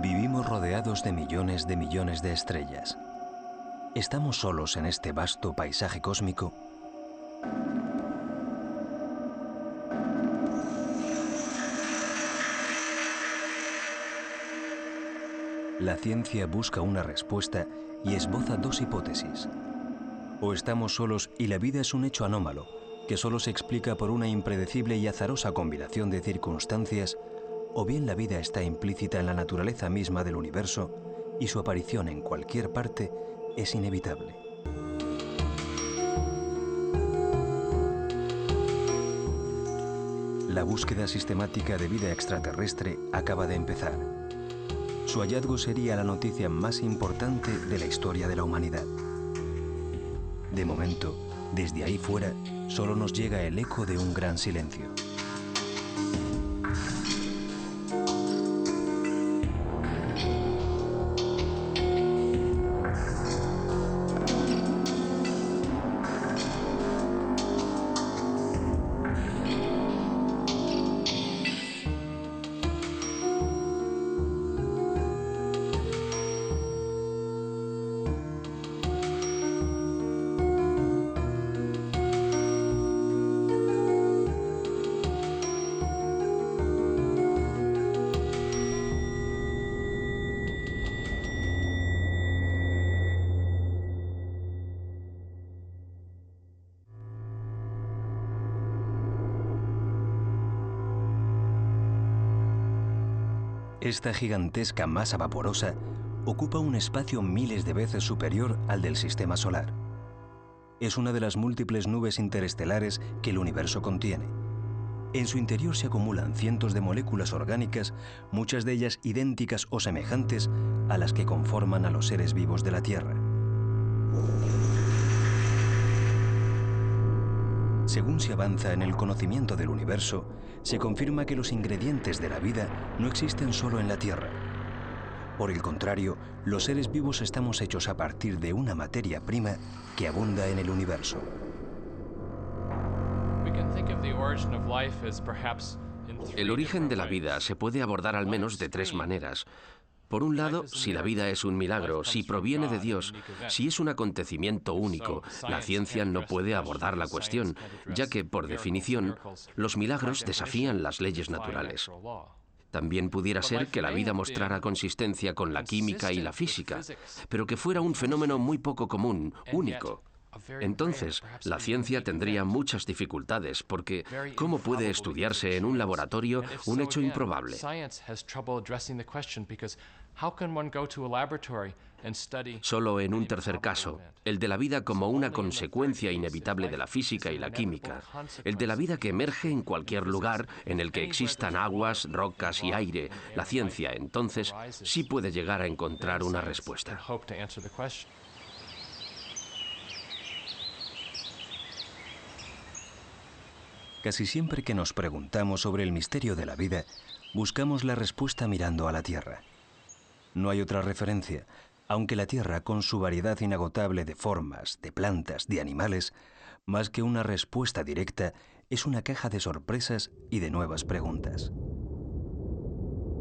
Vivimos rodeados de millones de estrellas. ¿Estamos solos en este vasto paisaje cósmico? La ciencia busca una respuesta y esboza dos hipótesis. O estamos solos y la vida es un hecho anómalo, que solo se explica por una impredecible y azarosa combinación de circunstancias, o bien la vida está implícita en la naturaleza misma del universo y su aparición en cualquier parte es inevitable. La búsqueda sistemática de vida extraterrestre acaba de empezar. Su hallazgo sería la noticia más importante de la historia de la humanidad. De momento, desde ahí fuera, solo nos llega el eco de un gran silencio. Esta gigantesca masa vaporosa ocupa un espacio miles de veces superior al del Sistema Solar. Es una de las múltiples nubes interestelares que el universo contiene. En su interior se acumulan cientos de moléculas orgánicas, muchas de ellas idénticas o semejantes a las que conforman a los seres vivos de la Tierra. Según se avanza en el conocimiento del universo, se confirma que los ingredientes de la vida no existen solo en la Tierra. Por el contrario, los seres vivos estamos hechos a partir de una materia prima que abunda en el universo. El origen de la vida se puede abordar al menos de tres maneras. Por un lado, si la vida es un milagro, si proviene de Dios, si es un acontecimiento único, la ciencia no puede abordar la cuestión, ya que, por definición, los milagros desafían las leyes naturales. También pudiera ser que la vida mostrara consistencia con la química y la física, pero que fuera un fenómeno muy poco común, único. Entonces, la ciencia tendría muchas dificultades, porque ¿cómo puede estudiarse en un laboratorio un hecho improbable? Solo en un tercer caso, el de la vida como una consecuencia inevitable de la física y la química, el de la vida que emerge en cualquier lugar en el que existan aguas, rocas y aire, la ciencia, entonces, sí puede llegar a encontrar una respuesta. Casi siempre que nos preguntamos sobre el misterio de la vida, buscamos la respuesta mirando a la Tierra. No hay otra referencia, aunque la Tierra, con su variedad inagotable de formas, de plantas, de animales, más que una respuesta directa, es una caja de sorpresas y de nuevas preguntas.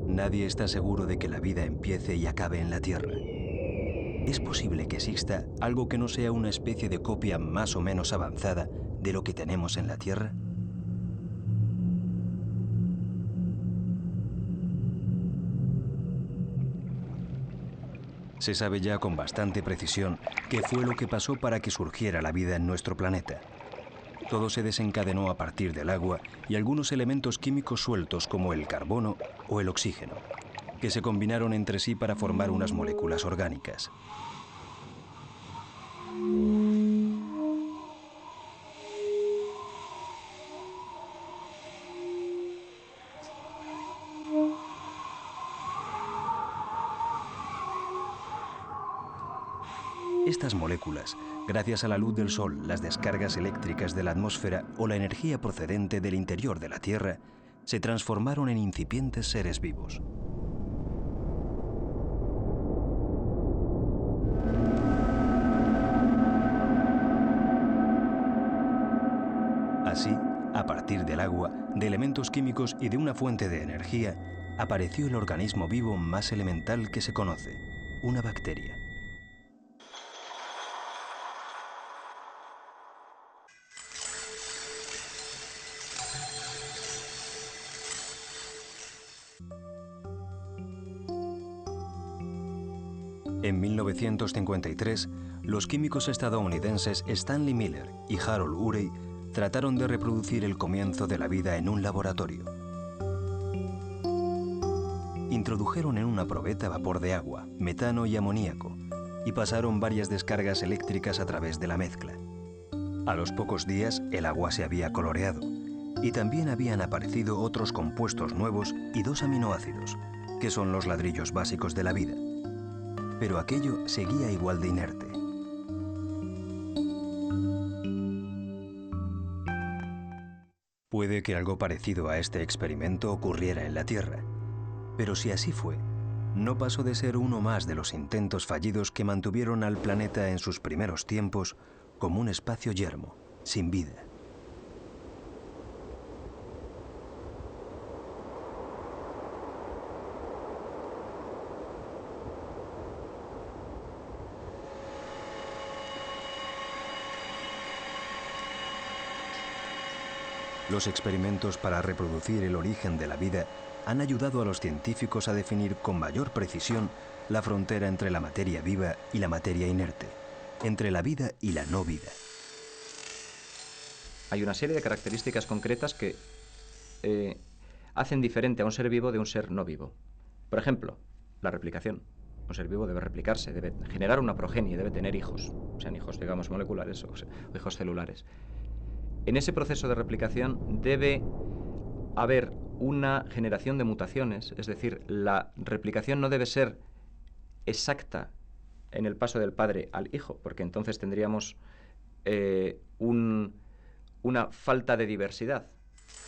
Nadie está seguro de que la vida empiece y acabe en la Tierra. ¿Es posible que exista algo que no sea una especie de copia más o menos avanzada de lo que tenemos en la Tierra? Se sabe ya con bastante precisión qué fue lo que pasó para que surgiera la vida en nuestro planeta. Todo se desencadenó a partir del agua y algunos elementos químicos sueltos como el carbono o el oxígeno, que se combinaron entre sí para formar unas moléculas orgánicas. Estas moléculas, gracias a la luz del Sol, las descargas eléctricas de la atmósfera o la energía procedente del interior de la Tierra, se transformaron en incipientes seres vivos. Así, a partir del agua, de elementos químicos y de una fuente de energía, apareció el organismo vivo más elemental que se conoce, una bacteria. En 1953, los químicos estadounidenses Stanley Miller y Harold Urey trataron de reproducir el comienzo de la vida en un laboratorio. Introdujeron en una probeta vapor de agua, metano y amoníaco y pasaron varias descargas eléctricas a través de la mezcla. A los pocos días, el agua se había coloreado y también habían aparecido otros compuestos nuevos y 2 aminoácidos, que son los ladrillos básicos de la vida. Pero aquello seguía igual de inerte. Puede que algo parecido a este experimento ocurriera en la Tierra, pero si así fue, no pasó de ser uno más de los intentos fallidos que mantuvieron al planeta en sus primeros tiempos como un espacio yermo, sin vida. Los experimentos para reproducir el origen de la vida han ayudado a los científicos a definir con mayor precisión la frontera entre la materia viva y la materia inerte, entre la vida y la no vida. Hay una serie de características concretas que hacen diferente a un ser vivo de un ser no vivo. Por ejemplo, la replicación. Un ser vivo debe replicarse, debe generar una progenie, debe tener hijos, sean hijos, digamos, moleculares o hijos celulares. En ese proceso de replicación debe haber una generación de mutaciones, es decir, la replicación no debe ser exacta en el paso del padre al hijo, porque entonces tendríamos una falta de diversidad.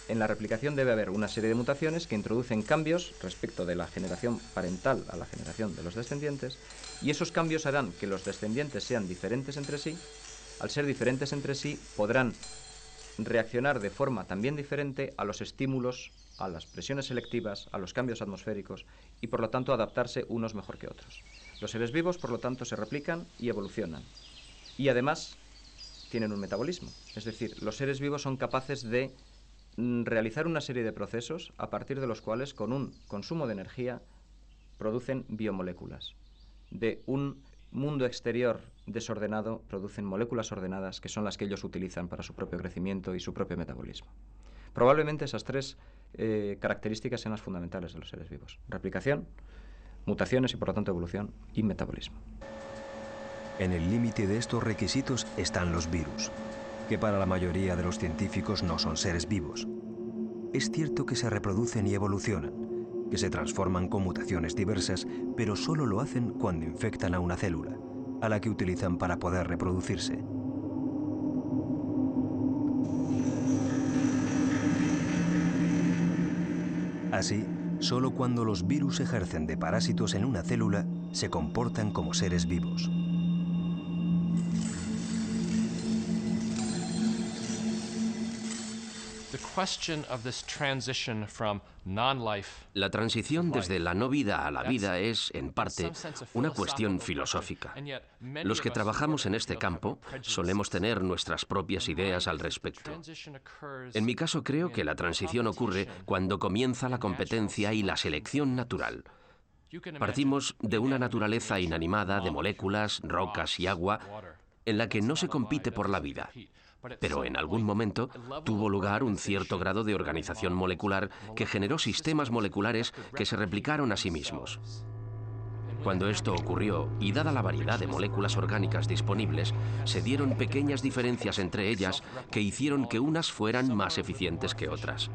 En la replicación debe haber una serie de mutaciones que introducen cambios respecto de la generación parental a la generación de los descendientes, y esos cambios harán que los descendientes sean diferentes entre sí. Al ser diferentes entre sí, podrán reaccionar de forma también diferente a los estímulos, a las presiones selectivas, a los cambios atmosféricos y por lo tanto adaptarse unos mejor que otros. Los seres vivos, por lo tanto, se replican y evolucionan. Y además tienen un metabolismo, es decir, los seres vivos son capaces de realizar una serie de procesos a partir de los cuales, con un consumo de energía, producen biomoléculas. De un mundo exterior desordenado producen moléculas ordenadas que son las que ellos utilizan para su propio crecimiento y su propio metabolismo. Probablemente esas 3 características sean las fundamentales de los seres vivos: replicación, mutaciones y por lo tanto evolución y metabolismo. En el límite de estos requisitos están los virus, que para la mayoría de los científicos no son seres vivos. Es cierto que se reproducen y evolucionan, que se transforman con mutaciones diversas, pero solo lo hacen cuando infectan a una célula, a la que utilizan para poder reproducirse. Así, solo cuando los virus ejercen de parásitos en una célula, se comportan como seres vivos. La transición desde la no vida a la vida es, en parte, una cuestión filosófica. Los que trabajamos en este campo solemos tener nuestras propias ideas al respecto. En mi caso, creo que la transición ocurre cuando comienza la competencia y la selección natural. Partimos de una naturaleza inanimada de moléculas, rocas y agua, en la que no se compite por la vida. Pero en algún momento tuvo lugar un cierto grado de organización molecular que generó sistemas moleculares que se replicaron a sí mismos. Cuando esto ocurrió, y dada la variedad de moléculas orgánicas disponibles, se dieron pequeñas diferencias entre ellas que hicieron que unas fueran más eficientes que otras.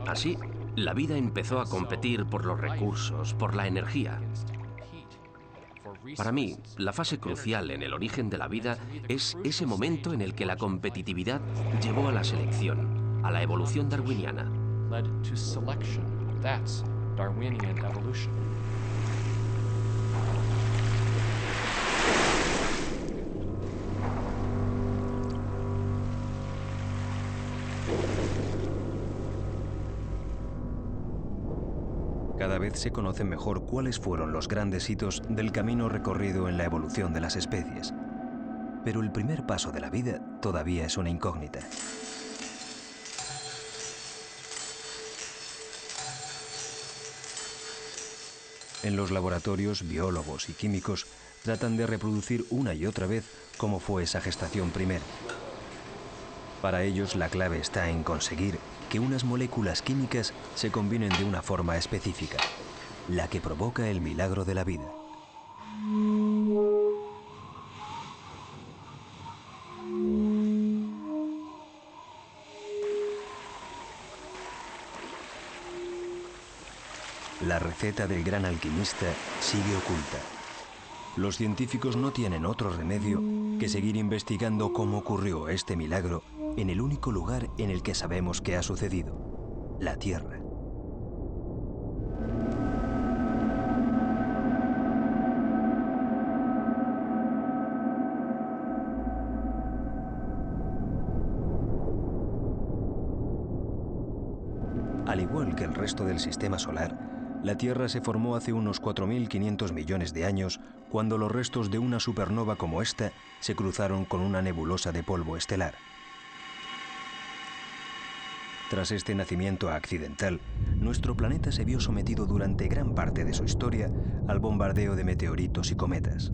Así, la vida empezó a competir por los recursos, por la energía. Para mí, la fase crucial en el origen de la vida es ese momento en el que la competitividad llevó a la selección, a la evolución darwiniana. Cada vez se conoce mejor cuáles fueron los grandes hitos del camino recorrido en la evolución de las especies. Pero el primer paso de la vida todavía es una incógnita. En los laboratorios, biólogos y químicos tratan de reproducir una y otra vez cómo fue esa gestación primera. Para ellos, la clave está en conseguir que unas moléculas químicas se combinen de una forma específica, la que provoca el milagro de la vida. La receta del gran alquimista sigue oculta. Los científicos no tienen otro remedio que seguir investigando cómo ocurrió este milagro en el único lugar en el que sabemos que ha sucedido, la Tierra. Al igual que el resto del sistema solar, la Tierra se formó hace unos 4.500 millones de años cuando los restos de una supernova como esta se cruzaron con una nebulosa de polvo estelar. Tras este nacimiento accidental, nuestro planeta se vio sometido durante gran parte de su historia al bombardeo de meteoritos y cometas.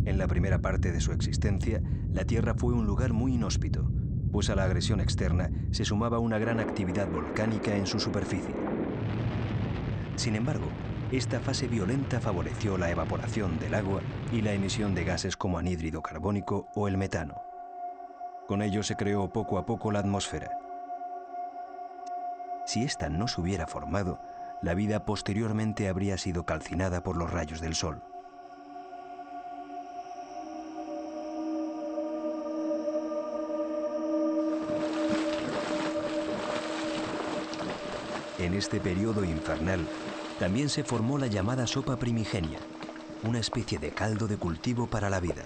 En la primera parte de su existencia, la Tierra fue un lugar muy inhóspito, pues a la agresión externa se sumaba una gran actividad volcánica en su superficie. Sin embargo, esta fase violenta favoreció la evaporación del agua y la emisión de gases como anhídrido carbónico o el metano. Con ello se creó poco a poco la atmósfera. Si ésta no se hubiera formado, la vida posteriormente habría sido calcinada por los rayos del Sol. En este periodo infernal, también se formó la llamada sopa primigenia, una especie de caldo de cultivo para la vida.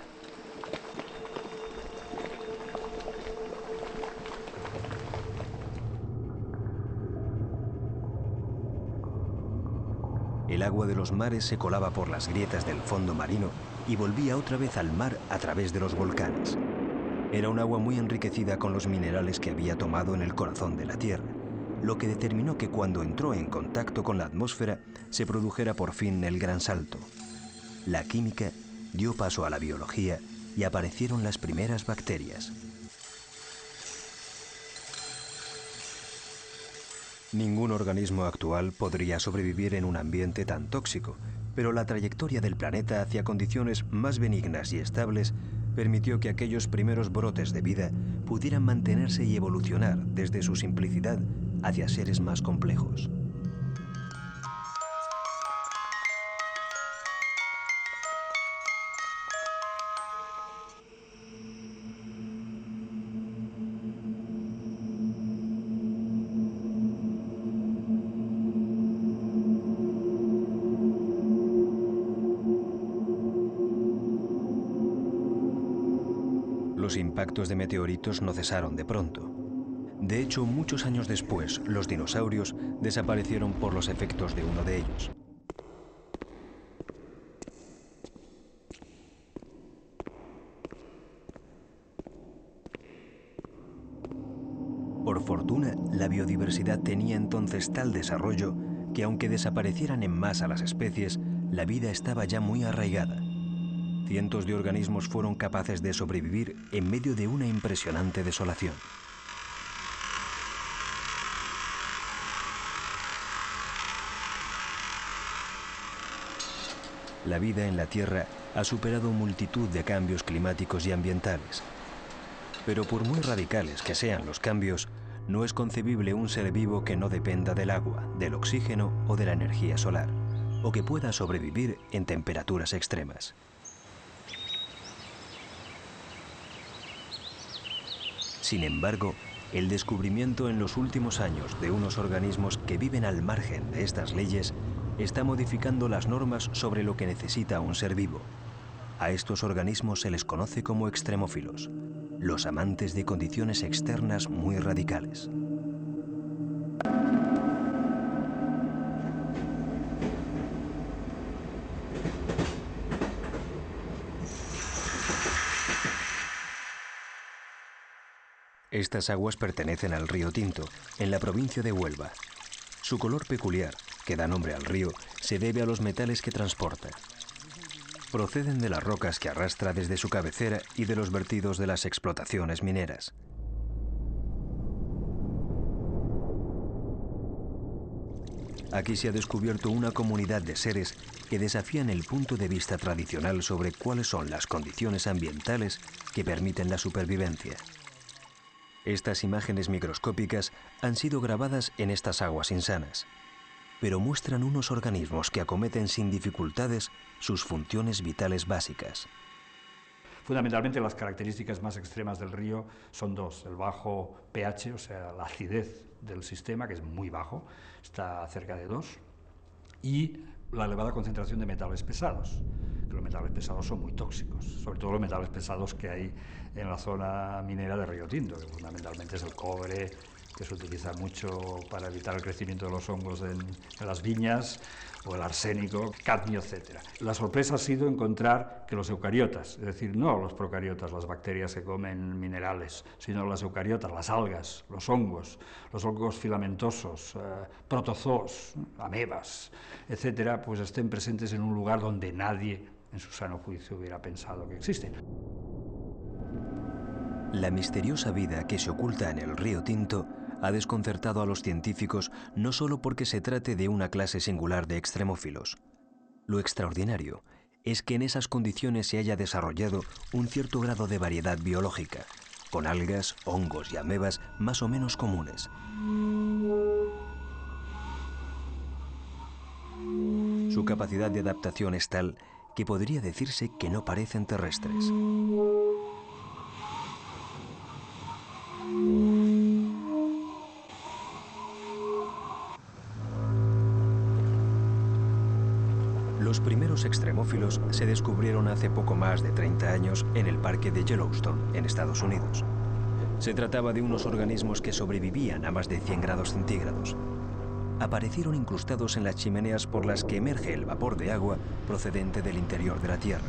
El agua de los mares se colaba por las grietas del fondo marino y volvía otra vez al mar a través de los volcanes. Era un agua muy enriquecida con los minerales que había tomado en el corazón de la Tierra, lo que determinó que cuando entró en contacto con la atmósfera se produjera por fin el gran salto. La química dio paso a la biología y aparecieron las primeras bacterias. Ningún organismo actual podría sobrevivir en un ambiente tan tóxico, pero la trayectoria del planeta hacia condiciones más benignas y estables permitió que aquellos primeros brotes de vida pudieran mantenerse y evolucionar desde su simplicidad hacia seres más complejos. Los impactos de meteoritos no cesaron de pronto. De hecho, muchos años después, los dinosaurios desaparecieron por los efectos de uno de ellos. Por fortuna, la biodiversidad tenía entonces tal desarrollo que aunque desaparecieran en masa las especies, la vida estaba ya muy arraigada. Cientos de organismos fueron capaces de sobrevivir en medio de una impresionante desolación. La vida en la Tierra ha superado multitud de cambios climáticos y ambientales. Pero por muy radicales que sean los cambios, no es concebible un ser vivo que no dependa del agua, del oxígeno o de la energía solar, o que pueda sobrevivir en temperaturas extremas. Sin embargo, el descubrimiento en los últimos años de unos organismos que viven al margen de estas leyes está modificando las normas sobre lo que necesita un ser vivo. A estos organismos se les conoce como extremófilos, los amantes de condiciones externas muy radicales. Estas aguas pertenecen al río Tinto, en la provincia de Huelva. Su color peculiar, que da nombre al río, se debe a los metales que transporta. Proceden de las rocas que arrastra desde su cabecera y de los vertidos de las explotaciones mineras. Aquí se ha descubierto una comunidad de seres que desafían el punto de vista tradicional sobre cuáles son las condiciones ambientales que permiten la supervivencia. Estas imágenes microscópicas han sido grabadas en estas aguas insanas, pero muestran unos organismos que acometen sin dificultades sus funciones vitales básicas. Fundamentalmente las características más extremas del río son dos: el bajo pH, o sea, la acidez del sistema, que es muy bajo, está cerca de 2, y la elevada concentración de metales pesados, que los metales pesados son muy tóxicos, sobre todo los metales pesados que hay en la zona minera de Río Tinto, que fundamentalmente es el cobre, que se utiliza mucho para evitar el crecimiento de los hongos en las viñas, o el arsénico, cadmio, etc. La sorpresa ha sido encontrar que los eucariotas, es decir, no los procariotas, las bacterias que comen minerales, sino las eucariotas, las algas, los hongos filamentosos, protozoos, amebas, etc., pues estén presentes en un lugar donde nadie, en su sano juicio, hubiera pensado que existen. La misteriosa vida que se oculta en el río Tinto ha desconcertado a los científicos no solo porque se trate de una clase singular de extremófilos. Lo extraordinario es que en esas condiciones se haya desarrollado un cierto grado de variedad biológica, con algas, hongos y amebas más o menos comunes. Su capacidad de adaptación es tal que podría decirse que no parecen terrestres. Los primeros extremófilos se descubrieron hace poco más de 30 años en el parque de Yellowstone, en Estados Unidos. Se trataba de unos organismos que sobrevivían a más de 100 grados centígrados. Aparecieron incrustados en las chimeneas por las que emerge el vapor de agua procedente del interior de la Tierra.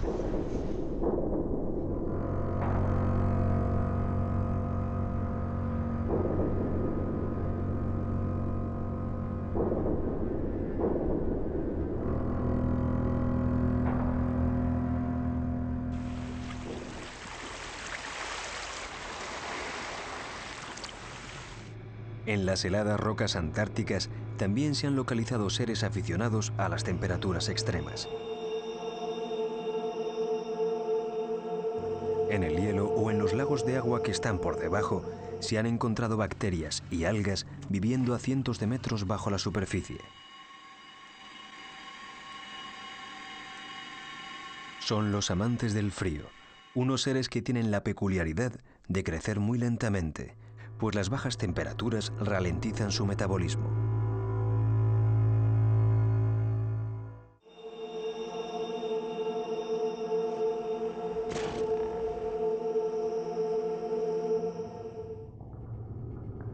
En las heladas rocas antárticas también se han localizado seres aficionados a las temperaturas extremas. En el hielo o en los lagos de agua que están por debajo se han encontrado bacterias y algas viviendo a cientos de metros bajo la superficie. Son los amantes del frío, unos seres que tienen la peculiaridad de crecer muy lentamente, pues las bajas temperaturas ralentizan su metabolismo.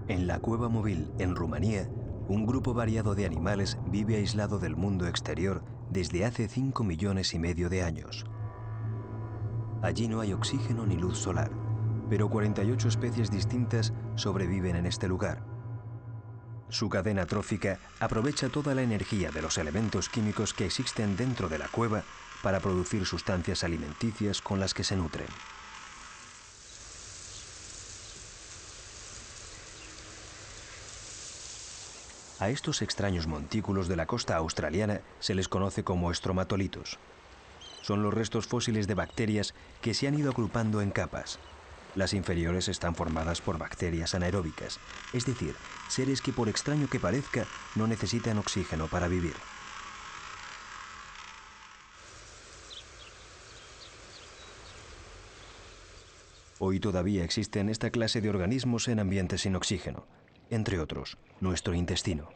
En la cueva móvil, en Rumanía, un grupo variado de animales vive aislado del mundo exterior desde hace 5,5 millones de años. Allí no hay oxígeno ni luz solar, pero 48 especies distintas sobreviven en este lugar. Su cadena trófica aprovecha toda la energía de los elementos químicos que existen dentro de la cueva para producir sustancias alimenticias con las que se nutren. A estos extraños montículos de la costa australiana se les conoce como estromatolitos. Son los restos fósiles de bacterias que se han ido agrupando en capas. Las inferiores están formadas por bacterias anaeróbicas, es decir, seres que, por extraño que parezca, no necesitan oxígeno para vivir. Hoy todavía existen esta clase de organismos en ambientes sin oxígeno, entre otros, nuestro intestino.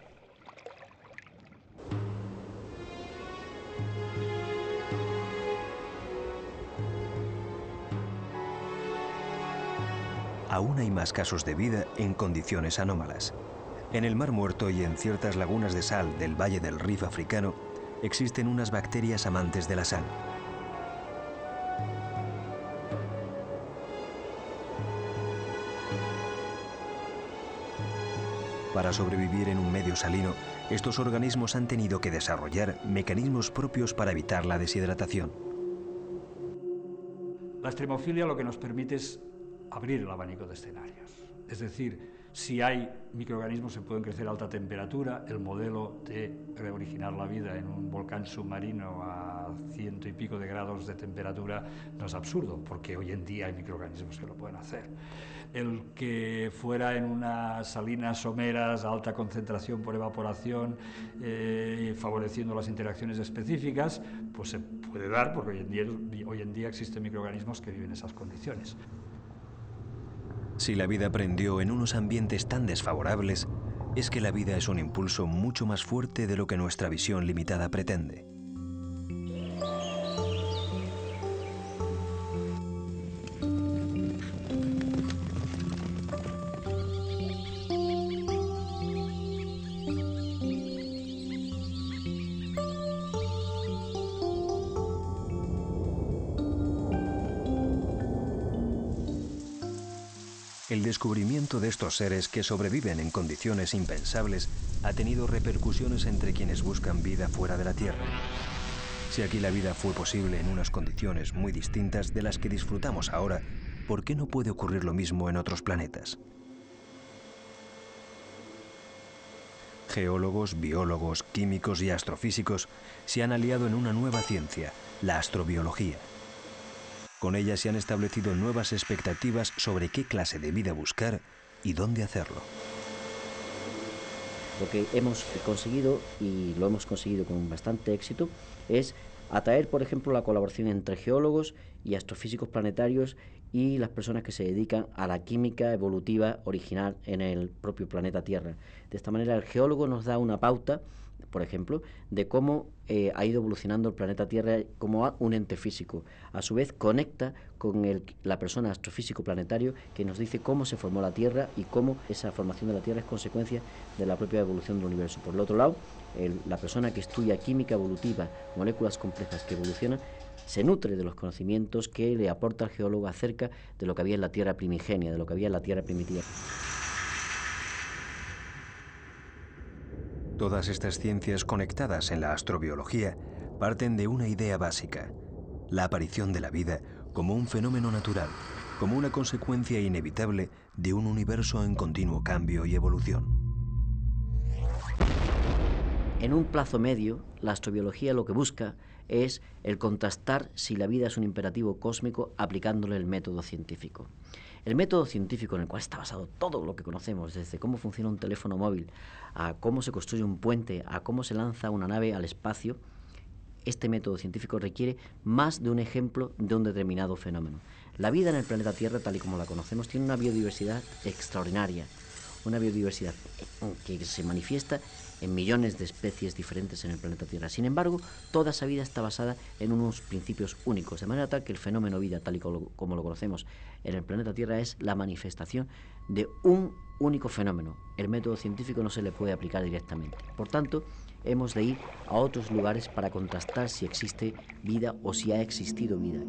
Aún hay más casos de vida en condiciones anómalas. En el Mar Muerto y en ciertas lagunas de sal del Valle del Rif africano existen unas bacterias amantes de la sal. Para sobrevivir en un medio salino, estos organismos han tenido que desarrollar mecanismos propios para evitar la deshidratación. La extremofilia lo que nos permite es abrir el abanico de escenarios. Es decir, si hay microorganismos que pueden crecer a alta temperatura, el modelo de reoriginar la vida en un volcán submarino a 100 y pico de grados de temperatura no es absurdo, porque hoy en día hay microorganismos que lo pueden hacer. El que fuera en unas salinas someras a alta concentración por evaporación, favoreciendo las interacciones específicas, pues se puede dar, porque hoy en día existen microorganismos que viven en esas condiciones. Si la vida aprendió en unos ambientes tan desfavorables, es que la vida es un impulso mucho más fuerte de lo que nuestra visión limitada pretende. El descubrimiento de estos seres que sobreviven en condiciones impensables ha tenido repercusiones entre quienes buscan vida fuera de la Tierra. Si aquí la vida fue posible en unas condiciones muy distintas de las que disfrutamos ahora, ¿por qué no puede ocurrir lo mismo en otros planetas? Geólogos, biólogos, químicos y astrofísicos se han aliado en una nueva ciencia, la astrobiología. Con ella se han establecido nuevas expectativas sobre qué clase de vida buscar y dónde hacerlo. Lo que hemos conseguido, y lo hemos conseguido con bastante éxito, es atraer, por ejemplo, la colaboración entre geólogos y astrofísicos planetarios y las personas que se dedican a la química evolutiva original en el propio planeta Tierra. De esta manera, el geólogo nos da una pauta, por ejemplo, de cómo ha ido evolucionando el planeta Tierra como un ente físico. A su vez, conecta con la persona astrofísico planetario que nos dice cómo se formó la Tierra y cómo esa formación de la Tierra es consecuencia de la propia evolución del universo. Por el otro lado, la persona que estudia química evolutiva, moléculas complejas que evolucionan, se nutre de los conocimientos que le aporta el geólogo acerca de lo que había en la Tierra primigenia, de lo que había en la Tierra primitiva. Todas estas ciencias conectadas en la astrobiología parten de una idea básica: la aparición de la vida como un fenómeno natural, como una consecuencia inevitable de un universo en continuo cambio y evolución. En un plazo medio, la astrobiología lo que busca es el contrastar si la vida es un imperativo cósmico aplicándole el método científico. El método científico en el cual está basado todo lo que conocemos, desde cómo funciona un teléfono móvil, a cómo se construye un puente, a cómo se lanza una nave al espacio, este método científico requiere más de un ejemplo de un determinado fenómeno. La vida en el planeta Tierra, tal y como la conocemos, tiene una biodiversidad extraordinaria, una biodiversidad que se manifiesta en millones de especies diferentes en el planeta Tierra. Sin embargo, toda esa vida está basada en unos principios únicos, de manera tal que el fenómeno vida, tal y como lo conocemos en el planeta Tierra, es la manifestación de un único fenómeno. El método científico no se le puede aplicar directamente. Por tanto, hemos de ir a otros lugares para contrastar si existe vida o si ha existido vida.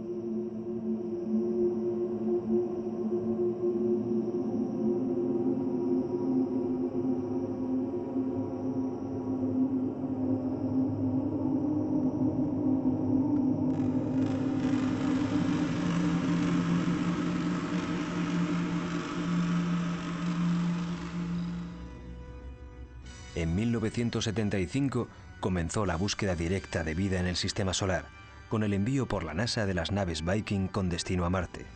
En 1975 comenzó la búsqueda directa de vida en el Sistema Solar, con el envío por la NASA de las naves Viking con destino a Marte.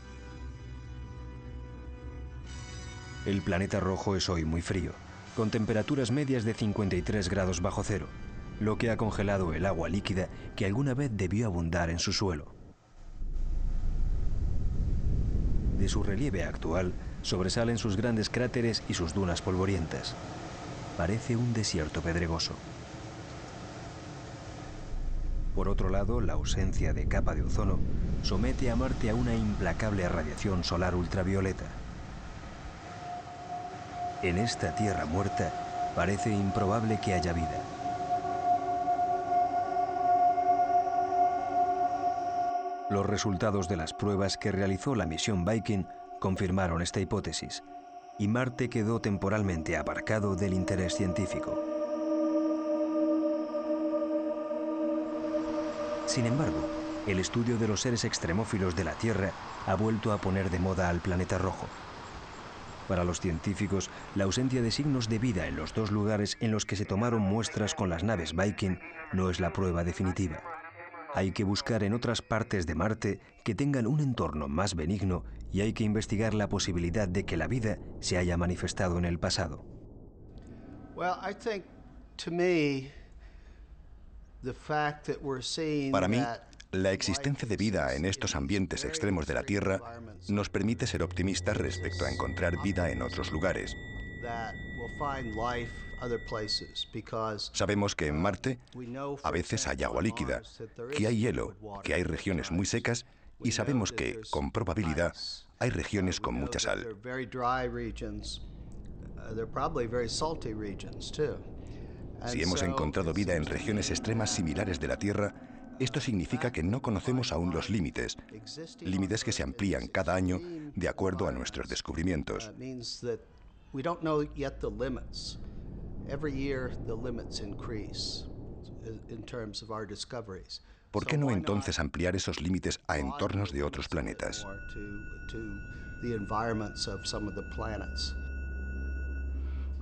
El planeta rojo es hoy muy frío, con temperaturas medias de 53 grados bajo cero, lo que ha congelado el agua líquida que alguna vez debió abundar en su suelo. De su relieve actual sobresalen sus grandes cráteres y sus dunas polvorientas. Parece un desierto pedregoso. Por otro lado, la ausencia de capa de ozono somete a Marte a una implacable radiación solar ultravioleta. En esta tierra muerta parece improbable que haya vida. Los resultados de las pruebas que realizó la misión Viking confirmaron esta hipótesis, y Marte quedó temporalmente aparcado del interés científico. Sin embargo, el estudio de los seres extremófilos de la Tierra ha vuelto a poner de moda al planeta rojo. Para los científicos, la ausencia de signos de vida en los dos lugares en los que se tomaron muestras con las naves Viking no es la prueba definitiva. Hay que buscar en otras partes de Marte que tengan un entorno más benigno y hay que investigar la posibilidad de que la vida se haya manifestado en el pasado. Para mí, la existencia de vida en estos ambientes extremos de la Tierra nos permite ser optimistas respecto a encontrar vida en otros lugares. Sabemos que en Marte a veces hay agua líquida, que hay hielo, que hay regiones muy secas y sabemos que, con probabilidad, hay regiones con mucha sal. Si hemos encontrado vida en regiones extremas similares de la Tierra, esto significa que no conocemos aún los límites que se amplían cada año de acuerdo a nuestros descubrimientos. ¿Por qué no entonces ampliar esos límites a entornos de otros planetas?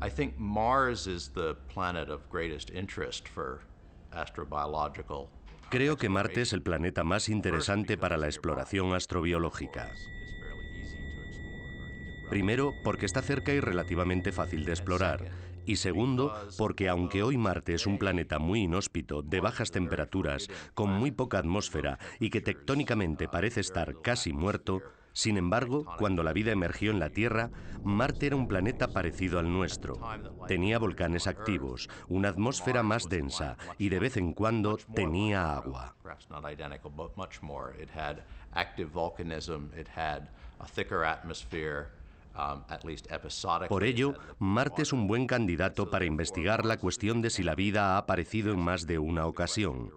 I think Mars is the planet of greatest interest for astrobiological. Creo que Marte es el planeta más interesante para la exploración astrobiológica. Primero, porque está cerca y relativamente fácil de explorar. Y segundo, porque aunque hoy Marte es un planeta muy inhóspito, de bajas temperaturas, con muy poca atmósfera y que tectónicamente parece estar casi muerto, sin embargo, cuando la vida emergió en la Tierra, Marte era un planeta parecido al nuestro. Tenía volcanes activos, una atmósfera más densa y de vez en cuando tenía agua. Por ello, Marte es un buen candidato para investigar la cuestión de si la vida ha aparecido en más de una ocasión.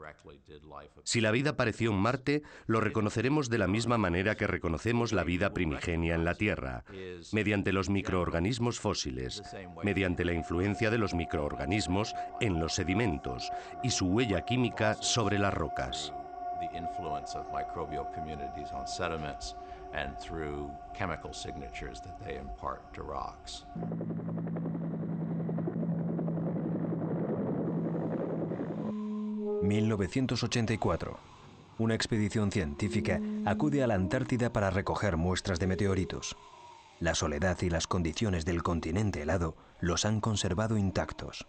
Si la vida apareció en Marte, lo reconoceremos de la misma manera que reconocemos la vida primigenia en la Tierra, mediante los microorganismos fósiles, mediante la influencia de los microorganismos en los sedimentos y su huella química sobre las rocas. And through chemical signatures that they impart to rocks. ...1984. Una expedición científica acude a la Antártida para recoger muestras de meteoritos. La soledad y las condiciones del continente helado los han conservado intactos.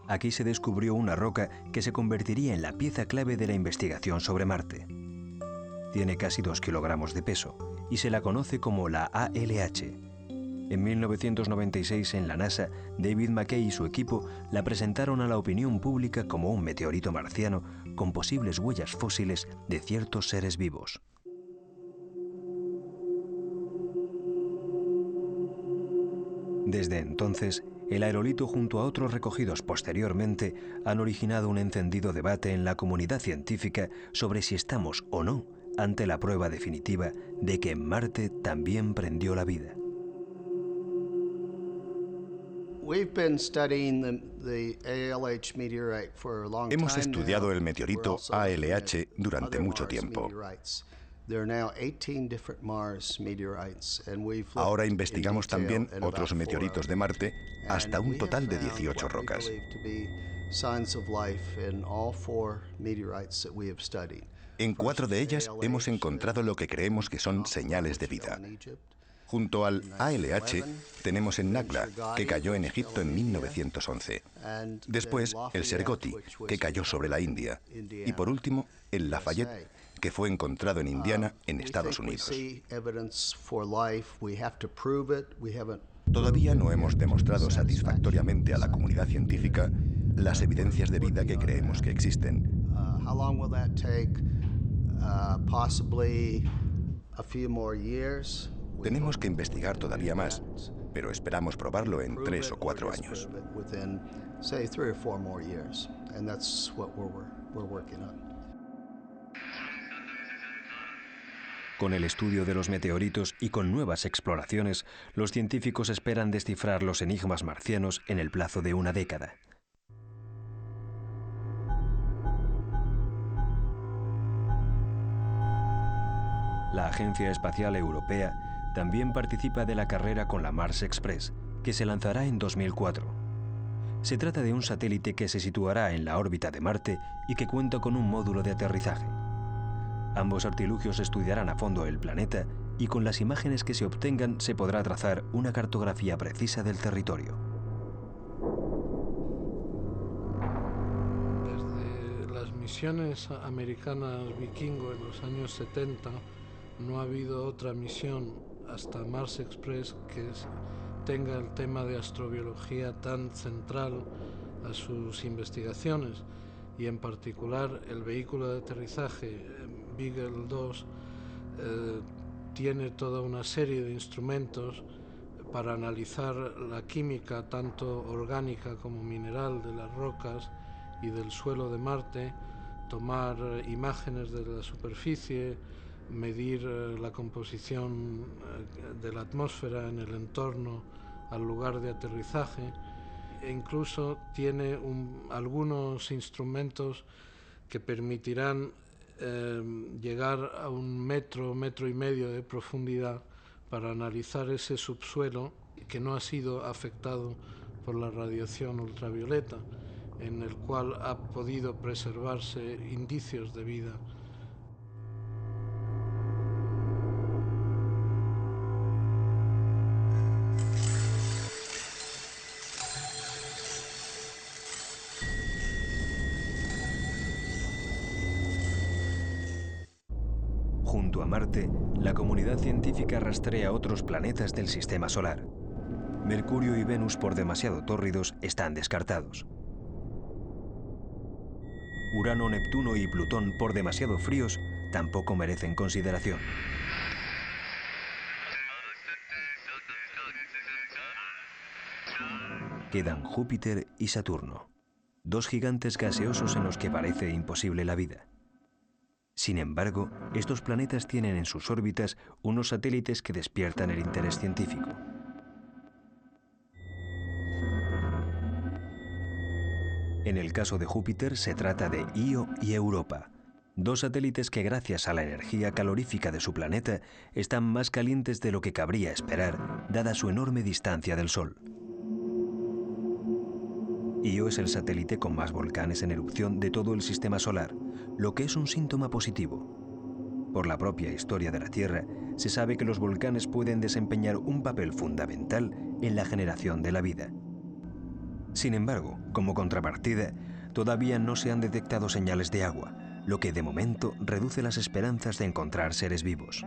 Aquí se descubrió una roca que se convertiría en la pieza clave de la investigación sobre Marte. Tiene casi 2 kilogramos de peso y se la conoce como la ALH. En 1996 en la NASA, David McKay y su equipo la presentaron a la opinión pública como un meteorito marciano con posibles huellas fósiles de ciertos seres vivos. Desde entonces, el aerolito junto a otros recogidos posteriormente han originado un encendido debate en la comunidad científica sobre si estamos o no ante la prueba definitiva de que en Marte también prendió la vida. Hemos estudiado el meteorito ALH durante mucho tiempo. Ahora investigamos también otros meteoritos de Marte, hasta un total de 18 rocas. En 4 de ellas hemos encontrado lo que creemos que son señales de vida. Junto al ALH tenemos el Nakhla, que cayó en Egipto en 1911. Después, el Sergoti, que cayó sobre la India. Y por último, el Lafayette, que fue encontrado en Indiana, en Estados Unidos. Todavía no hemos demostrado satisfactoriamente a la comunidad científica las evidencias de vida que creemos que existen. Tenemos que investigar todavía más, pero esperamos probarlo en 3 o 4 años. Con el estudio de los meteoritos y con nuevas exploraciones, los científicos esperan descifrar los enigmas marcianos en el plazo de una década. La Agencia Espacial Europea también participa de la carrera con la Mars Express, que se lanzará en 2004. Se trata de un satélite que se situará en la órbita de Marte y que cuenta con un módulo de aterrizaje. Ambos artilugios estudiarán a fondo el planeta y con las imágenes que se obtengan se podrá trazar una cartografía precisa del territorio. Desde las misiones americanas Vikingo en los años 70 no ha habido otra misión hasta Mars Express que tenga el tema de astrobiología tan central a sus investigaciones, y en particular el vehículo de aterrizaje Beagle 2 tiene toda una serie de instrumentos para analizar la química tanto orgánica como mineral de las rocas y del suelo de Marte, tomar imágenes de la superficie, medir la composición de la atmósfera en el entorno al lugar de aterrizaje, e incluso tiene algunos instrumentos que permitirán llegar a 1 metro, 1,5 metros de profundidad para analizar ese subsuelo que no ha sido afectado por la radiación ultravioleta, en el cual ha podido preservarse indicios de vida. Junto a Marte, la comunidad científica rastrea otros planetas del Sistema Solar. Mercurio y Venus, por demasiado tórridos, están descartados. Urano, Neptuno y Plutón, por demasiado fríos, tampoco merecen consideración. Quedan Júpiter y Saturno, dos gigantes gaseosos en los que parece imposible la vida. Sin embargo, estos planetas tienen en sus órbitas unos satélites que despiertan el interés científico. En el caso de Júpiter se trata de Io y Europa, dos satélites que gracias a la energía calorífica de su planeta están más calientes de lo que cabría esperar, dada su enorme distancia del Sol. Io es el satélite con más volcanes en erupción de todo el Sistema Solar, lo que es un síntoma positivo. Por la propia historia de la Tierra, se sabe que los volcanes pueden desempeñar un papel fundamental en la generación de la vida. Sin embargo, como contrapartida, todavía no se han detectado señales de agua, lo que de momento reduce las esperanzas de encontrar seres vivos.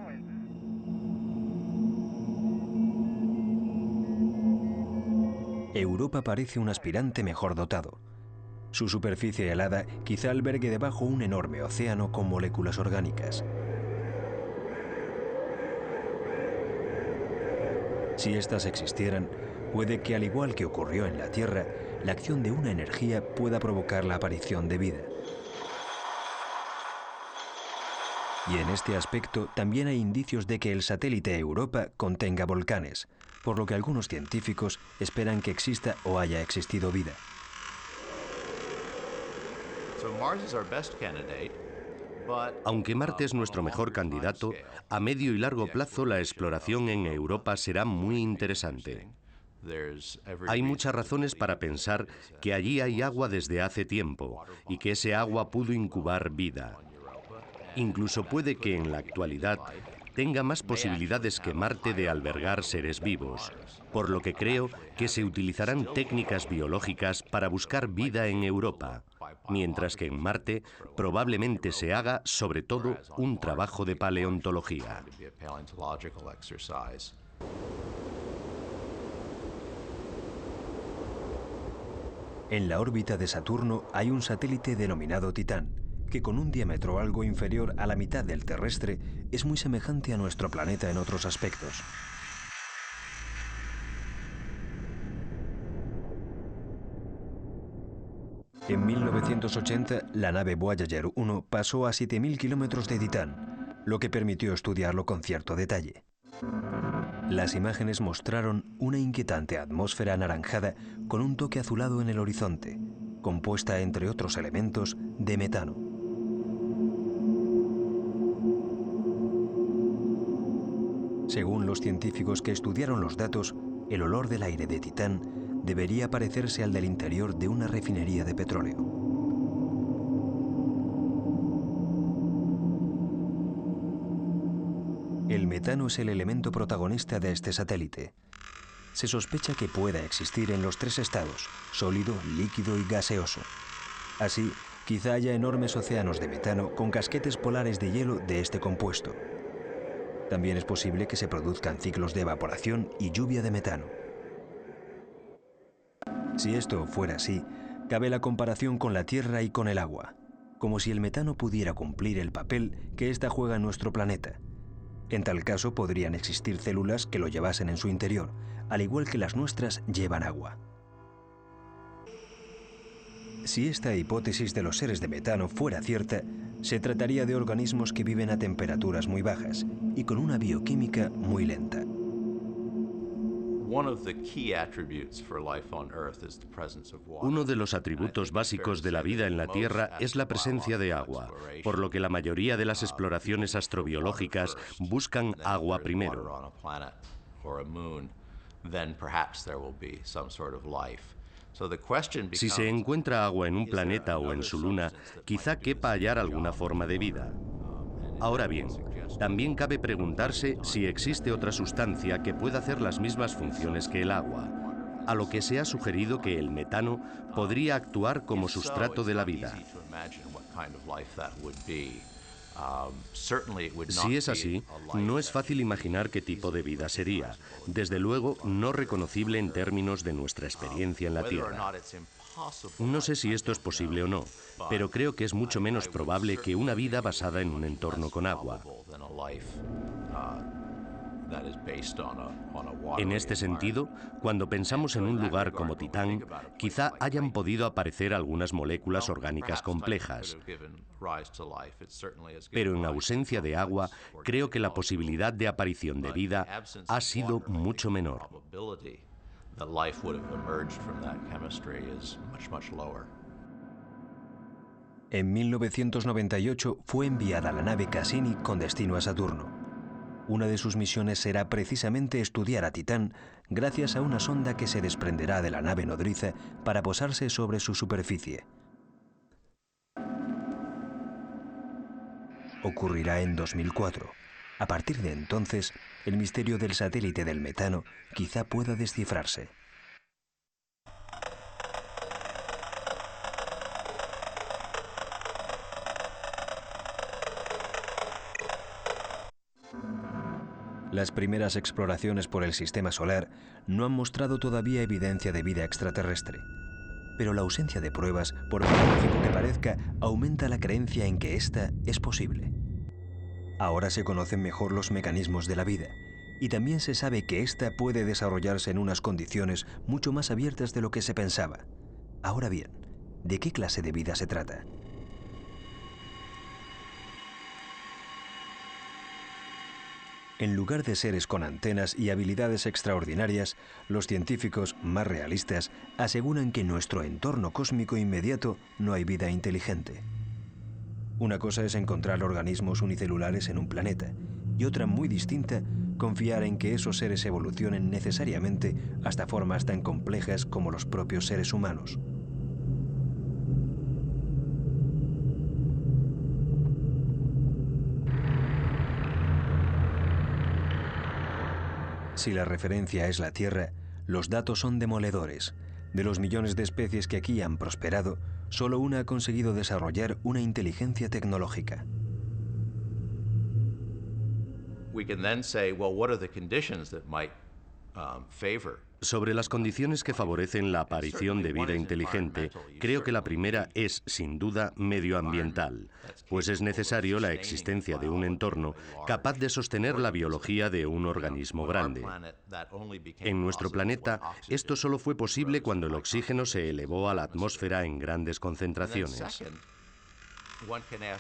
Europa parece un aspirante mejor dotado. Su superficie helada quizá albergue debajo un enorme océano con moléculas orgánicas. Si éstas existieran, puede que, al igual que ocurrió en la Tierra, la acción de una energía pueda provocar la aparición de vida. Y en este aspecto también hay indicios de que el satélite Europa contenga volcanes, por lo que algunos científicos esperan que exista o haya existido vida. Aunque Marte es nuestro mejor candidato, a medio y largo plazo la exploración en Europa será muy interesante. Hay muchas razones para pensar que allí hay agua desde hace tiempo y que ese agua pudo incubar vida. Incluso puede que en la actualidad tenga más posibilidades que Marte de albergar seres vivos, por lo que creo que se utilizarán técnicas biológicas para buscar vida en Europa, mientras que en Marte probablemente se haga sobre todo un trabajo de paleontología. En la órbita de Saturno hay un satélite denominado Titán, que con un diámetro algo inferior a la mitad del terrestre es muy semejante a nuestro planeta en otros aspectos. En 1980, la nave Voyager 1 pasó a 7.000 kilómetros de Titán, lo que permitió estudiarlo con cierto detalle. Las imágenes mostraron una inquietante atmósfera anaranjada con un toque azulado en el horizonte, compuesta, entre otros elementos, de metano. Según los científicos que estudiaron los datos, el olor del aire de Titán debería parecerse al del interior de una refinería de petróleo. El metano es el elemento protagonista de este satélite. Se sospecha que pueda existir en los tres estados, sólido, líquido y gaseoso. Así, quizá haya enormes océanos de metano con casquetes polares de hielo de este compuesto. También es posible que se produzcan ciclos de evaporación y lluvia de metano. Si esto fuera así, cabe la comparación con la Tierra y con el agua, como si el metano pudiera cumplir el papel que ésta juega en nuestro planeta. En tal caso, podrían existir células que lo llevasen en su interior, al igual que las nuestras llevan agua. Si esta hipótesis de los seres de metano fuera cierta, se trataría de organismos que viven a temperaturas muy bajas y con una bioquímica muy lenta. Uno de los atributos básicos de la vida en la Tierra es la presencia de agua, por lo que la mayoría de las exploraciones astrobiológicas buscan agua primero. Si se encuentra agua en un planeta o en su luna, quizá quepa hallar alguna forma de vida. Ahora bien, también cabe preguntarse si existe otra sustancia que pueda hacer las mismas funciones que el agua, a lo que se ha sugerido que el metano podría actuar como sustrato de la vida. Si es así, no es fácil imaginar qué tipo de vida sería, desde luego no reconocible en términos de nuestra experiencia en la Tierra. No sé si esto es posible o no, pero creo que es mucho menos probable que una vida basada en un entorno con agua. En este sentido, cuando pensamos en un lugar como Titán, quizá hayan podido aparecer algunas moléculas orgánicas complejas. Pero en ausencia de agua, creo que la posibilidad de aparición de vida ha sido mucho menor. En 1998 fue enviada la nave Cassini con destino a Saturno. Una de sus misiones será precisamente estudiar a Titán gracias a una sonda que se desprenderá de la nave nodriza para posarse sobre su superficie. Ocurrirá en 2004. A partir de entonces, el misterio del satélite del metano quizá pueda descifrarse. Las primeras exploraciones por el sistema solar no han mostrado todavía evidencia de vida extraterrestre. Pero la ausencia de pruebas, por paradójico que parezca, aumenta la creencia en que esta es posible. Ahora se conocen mejor los mecanismos de la vida, y también se sabe que ésta puede desarrollarse en unas condiciones mucho más abiertas de lo que se pensaba. Ahora bien, ¿de qué clase de vida se trata? En lugar de seres con antenas y habilidades extraordinarias, los científicos más realistas aseguran que en nuestro entorno cósmico inmediato no hay vida inteligente. Una cosa es encontrar organismos unicelulares en un planeta, y otra muy distinta, confiar en que esos seres evolucionen necesariamente hasta formas tan complejas como los propios seres humanos. Si la referencia es la Tierra, los datos son demoledores. De los millones de especies que aquí han prosperado, solo una ha conseguido desarrollar una inteligencia tecnológica. Sobre las condiciones que favorecen la aparición de vida inteligente, creo que la primera es, sin duda, medioambiental, pues es necesario la existencia de un entorno capaz de sostener la biología de un organismo grande. En nuestro planeta, esto solo fue posible cuando el oxígeno se elevó a la atmósfera en grandes concentraciones.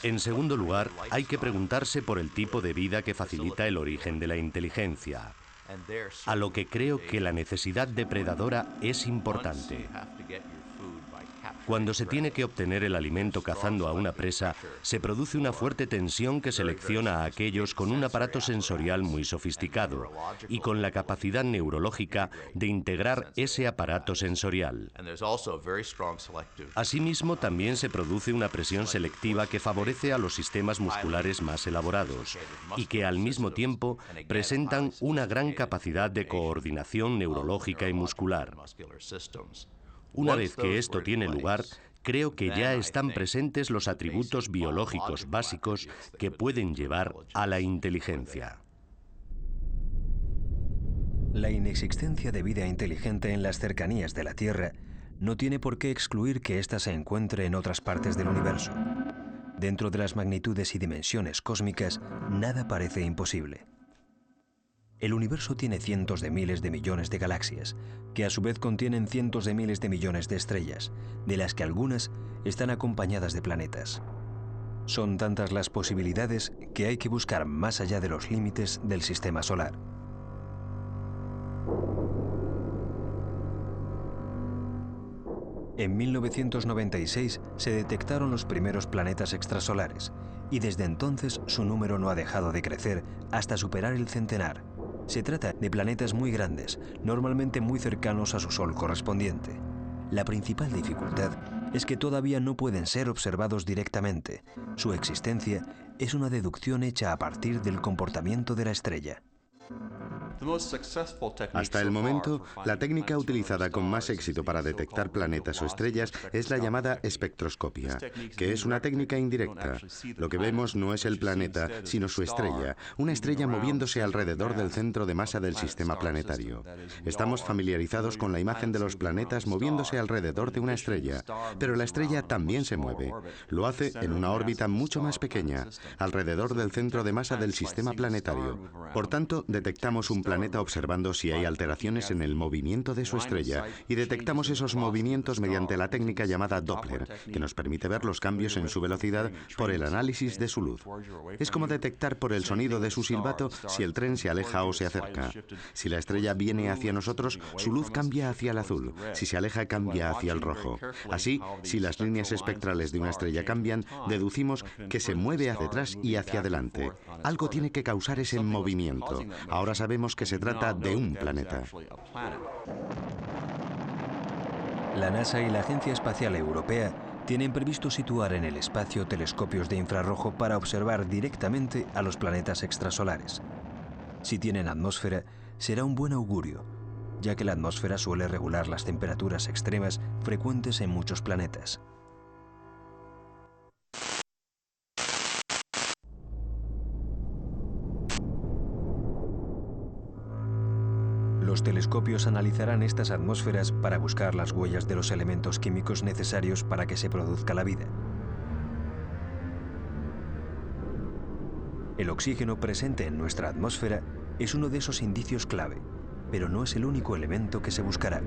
En segundo lugar, hay que preguntarse por el tipo de vida que facilita el origen de la inteligencia, a lo que creo que la necesidad depredadora es importante. Cuando se tiene que obtener el alimento cazando a una presa, se produce una fuerte tensión que selecciona a aquellos con un aparato sensorial muy sofisticado y con la capacidad neurológica de integrar ese aparato sensorial. Asimismo, también se produce una presión selectiva que favorece a los sistemas musculares más elaborados y que al mismo tiempo presentan una gran capacidad de coordinación neurológica y muscular. Una vez que esto tiene lugar, creo que ya están presentes los atributos biológicos básicos que pueden llevar a la inteligencia. La inexistencia de vida inteligente en las cercanías de la Tierra no tiene por qué excluir que ésta se encuentre en otras partes del universo. Dentro de las magnitudes y dimensiones cósmicas, nada parece imposible. El universo tiene cientos de miles de millones de galaxias, que a su vez contienen cientos de miles de millones de estrellas, de las que algunas están acompañadas de planetas. Son tantas las posibilidades que hay que buscar más allá de los límites del sistema solar. En 1996 se detectaron los primeros planetas extrasolares, y desde entonces su número no ha dejado de crecer hasta superar el centenar. Se trata de planetas muy grandes, normalmente muy cercanos a su Sol correspondiente. La principal dificultad es que todavía no pueden ser observados directamente. Su existencia es una deducción hecha a partir del comportamiento de la estrella. Hasta el momento, la técnica utilizada con más éxito para detectar planetas o estrellas es la llamada espectroscopia, que es una técnica indirecta. Lo que vemos no es el planeta, sino su estrella, una estrella moviéndose alrededor del centro de masa del sistema planetario. Estamos familiarizados con la imagen de los planetas moviéndose alrededor de una estrella, pero la estrella también se mueve. Lo hace en una órbita mucho más pequeña, alrededor del centro de masa del sistema planetario. Por tanto, detectamos un planeta observando si hay alteraciones en el movimiento de su estrella y detectamos esos movimientos mediante la técnica llamada Doppler, que nos permite ver los cambios en su velocidad por el análisis de su luz. Es como detectar por el sonido de su silbato si el tren se aleja o se acerca. Si la estrella viene hacia nosotros, su luz cambia hacia el azul. Si se aleja, cambia hacia el rojo. Así, si las líneas espectrales de una estrella cambian, deducimos que se mueve hacia atrás y hacia adelante. Algo tiene que causar ese movimiento. Ahora sabemos que se trata de un planeta. La NASA y la Agencia Espacial Europea tienen previsto situar en el espacio telescopios de infrarrojo para observar directamente a los planetas extrasolares. Si tienen atmósfera, será un buen augurio, ya que la atmósfera suele regular las temperaturas extremas frecuentes en muchos planetas. Los telescopios analizarán estas atmósferas para buscar las huellas de los elementos químicos necesarios para que se produzca la vida. El oxígeno presente en nuestra atmósfera es uno de esos indicios clave, pero no es el único elemento que se buscará.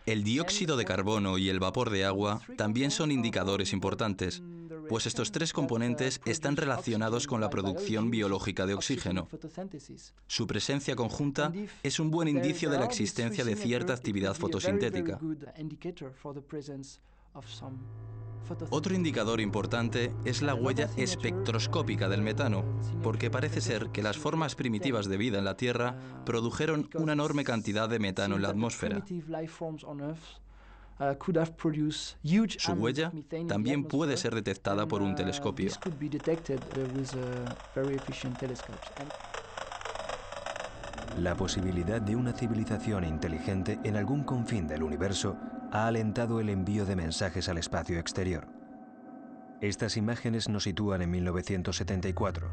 El dióxido de carbono y el vapor de agua también son indicadores importantes, pues estos tres componentes están relacionados con la producción biológica de oxígeno. Su presencia conjunta es un buen indicio de la existencia de cierta actividad fotosintética. Otro indicador importante es la huella espectroscópica del metano, porque parece ser que las formas primitivas de vida en la Tierra produjeron una enorme cantidad de metano en la atmósfera. Su huella también puede ser detectada por un telescopio. La posibilidad de una civilización inteligente en algún confín del universo ha alentado el envío de mensajes al espacio exterior. Estas imágenes nos sitúan en 1974,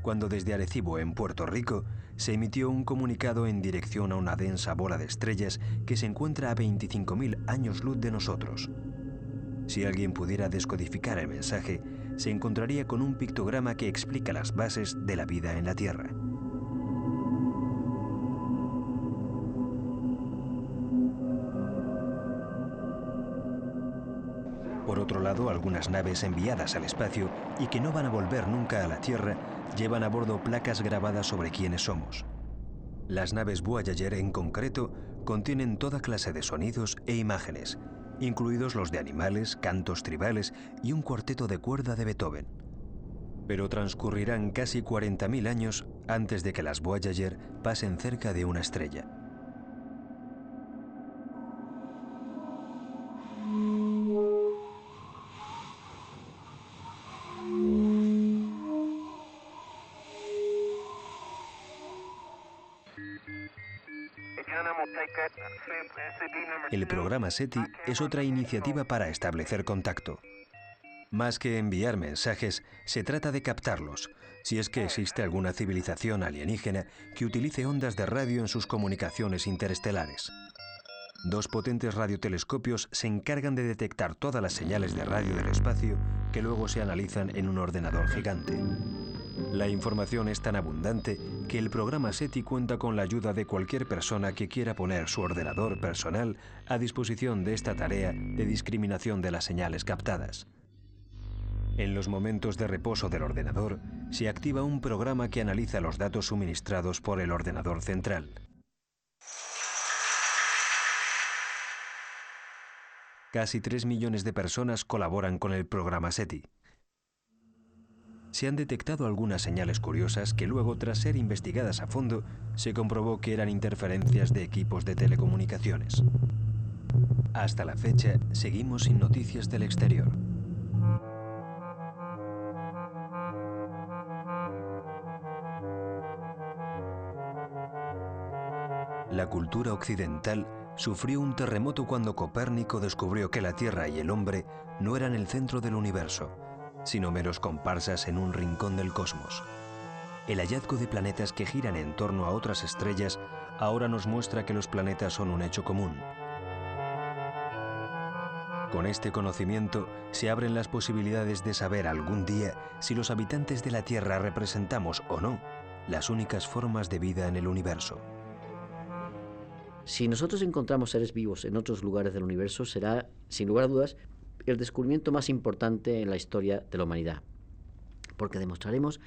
cuando desde Arecibo, en Puerto Rico, se emitió un comunicado en dirección a una densa bola de estrellas que se encuentra a 25.000 años luz de nosotros. Si alguien pudiera descodificar el mensaje, se encontraría con un pictograma que explica las bases de la vida en la Tierra. Por otro lado, algunas naves enviadas al espacio y que no van a volver nunca a la Tierra llevan a bordo placas grabadas sobre quiénes somos. Las naves Voyager en concreto contienen toda clase de sonidos e imágenes, incluidos los de animales, cantos tribales y un cuarteto de cuerda de Beethoven. Pero transcurrirán casi 40.000 años antes de que las Voyager pasen cerca de una estrella. El programa SETI es otra iniciativa para establecer contacto. Más que enviar mensajes, se trata de captarlos, si es que existe alguna civilización alienígena que utilice ondas de radio en sus comunicaciones interestelares. 2 potentes radiotelescopios se encargan de detectar todas las señales de radio del espacio que luego se analizan en un ordenador gigante. La información es tan abundante que el programa SETI cuenta con la ayuda de cualquier persona que quiera poner su ordenador personal a disposición de esta tarea de discriminación de las señales captadas. En los momentos de reposo del ordenador, se activa un programa que analiza los datos suministrados por el ordenador central. Casi 3 millones de personas colaboran con el programa SETI. Se han detectado algunas señales curiosas que luego, tras ser investigadas a fondo, se comprobó que eran interferencias de equipos de telecomunicaciones. Hasta la fecha, seguimos sin noticias del exterior. La cultura occidental sufrió un terremoto cuando Copérnico descubrió que la Tierra y el hombre no eran el centro del universo, sino meros comparsas en un rincón del cosmos. El hallazgo de planetas que giran en torno a otras estrellas ahora nos muestra que los planetas son un hecho común. Con este conocimiento se abren las posibilidades de saber algún día si los habitantes de la Tierra representamos o no las únicas formas de vida en el universo. Si nosotros encontramos seres vivos en otros lugares del universo, será, sin lugar a dudas, el descubrimiento más importante en la historia de la humanidad. Porque demostraremos,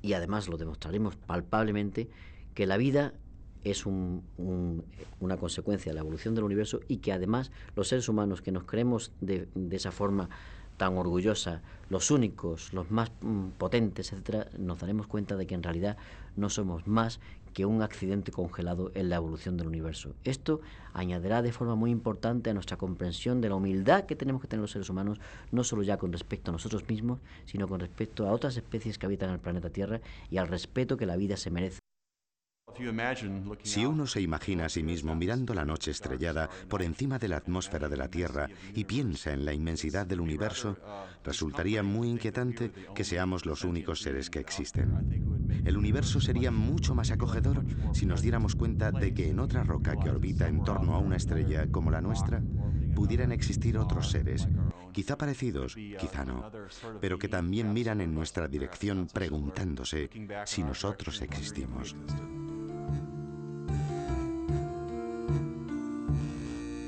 y además lo demostraremos palpablemente, que la vida es una consecuencia de la evolución del universo y que además los seres humanos que nos creemos de esa forma tan orgullosa, los únicos, los más potentes, etcétera, nos daremos cuenta de que en realidad no somos más que un accidente congelado en la evolución del universo. Esto añadirá de forma muy importante a nuestra comprensión de la humildad que tenemos que tener los seres humanos, no solo ya con respecto a nosotros mismos, sino con respecto a otras especies que habitan el planeta Tierra y al respeto que la vida se merece. Si uno se imagina a sí mismo mirando la noche estrellada por encima de la atmósfera de la Tierra y piensa en la inmensidad del universo, resultaría muy inquietante que seamos los únicos seres que existen. El universo sería mucho más acogedor si nos diéramos cuenta de que en otra roca que orbita en torno a una estrella como la nuestra, pudieran existir otros seres, quizá parecidos, quizá no, pero que también miran en nuestra dirección preguntándose si nosotros existimos.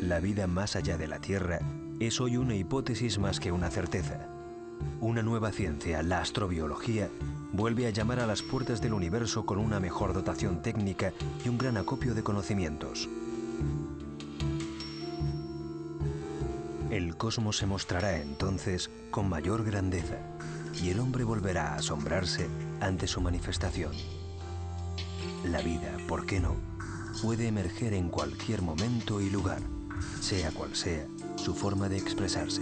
La vida más allá de la Tierra es hoy una hipótesis más que una certeza. Una nueva ciencia, la astrobiología, vuelve a llamar a las puertas del universo con una mejor dotación técnica y un gran acopio de conocimientos. El cosmos se mostrará entonces con mayor grandeza y el hombre volverá a asombrarse ante su manifestación. La vida, ¿por qué no?, puede emerger en cualquier momento y lugar, sea cual sea su forma de expresarse.